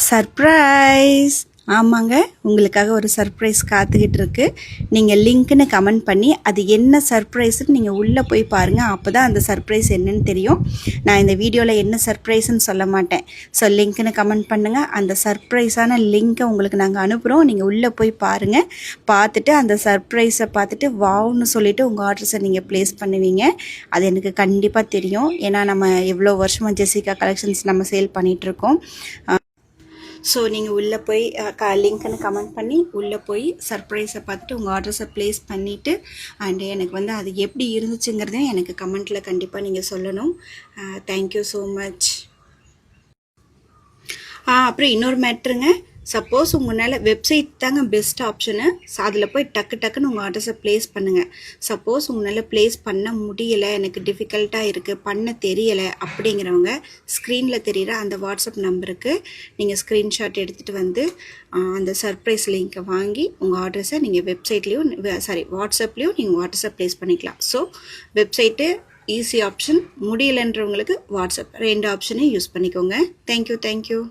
Surprise! ஆமாங்க, உங்களுக்காக ஒரு சர்ப்ரைஸ் காத்துக்கிட்டு இருக்கு. நீங்கள் லிங்க்னு கமெண்ட் பண்ணி அது என்ன சர்ப்ரைஸ்ன்னு நீங்கள் உள்ளே போய் பாருங்கள். அப்போ தான் அந்த சர்ப்ரைஸ் என்னன்னு தெரியும். நான் இந்த வீடியோவில் என்ன சர்ப்ரைஸ்ன்னு சொல்ல மாட்டேன். ஸோ லிங்க்னு கமெண்ட் பண்ணுங்கள். அந்த சர்ப்ரைஸான லிங்க்கை உங்களுக்கு நாங்கள் அனுப்புகிறோம். நீங்கள் உள்ளே போய் பாருங்கள். பார்த்துட்டு அந்த சர்ப்ரைஸை பார்த்துட்டு வாவ்னு சொல்லிவிட்டு உங்கள் ஆர்டர்ஸை நீங்கள் ப்ளேஸ் பண்ணுவீங்க. அது எனக்கு கண்டிப்பாக தெரியும். ஏன்னா நம்ம எவ்வளோ வருஷமாக ஜெசிகா கலெக்ஷன்ஸ் நம்ம சேல் பண்ணிகிட்ருக்கோம். ஸோ நீங்கள் உள்ளே போய் லிங்க்னு கமெண்ட் பண்ணி உள்ளே போய் சர்ப்ரைஸை பார்த்துட்டு உங்கள் ஆர்டர்ஸை ப்ளேஸ் பண்ணிவிட்டு அண்டு எனக்கு அது எப்படி இருந்துச்சுங்கிறதையும் எனக்கு கமெண்ட்டில் கண்டிப்பாக நீங்கள் சொல்லணும். Thank you so much. அப்புறம் இன்னொரு மேட்ருங்க, சப்போஸ் உங்களால் வெப்சைட் தாங்க பெஸ்ட் ஆப்ஷனு. அதில் போய் டக்குன்னு உங்கள் ஆர்டர்ஸை ப்ளேஸ் பண்ணுங்கள். சப்போஸ் உங்களால் ப்ளேஸ் பண்ண முடியலை, எனக்கு டிஃபிகல்ட்டாக இருக்குது, பண்ண தெரியலை அப்படிங்கிறவங்க ஸ்க்ரீனில் தெரிகிற அந்த வாட்ஸ்அப் நம்பருக்கு நீங்கள் ஸ்க்ரீன்ஷாட் எடுத்துகிட்டு வந்து அந்த சர்ப்ரைஸ் லிங்க்கை வாங்கி உங்கள் ஆர்டர்ஸை நீங்கள் வெப்சைட்லேயும் வாட்ஸ்அப்லேயும் நீங்கள் ஆர்டர்ஸை ப்ளேஸ் பண்ணிக்கலாம். ஸோ வெப்சைட்டு ஈஸி ஆப்ஷன், முடியலைன்றவங்களுக்கு வாட்ஸ்அப், 2 ஆப்ஷனையும் யூஸ் பண்ணிக்கோங்க. தேங்க்யூ.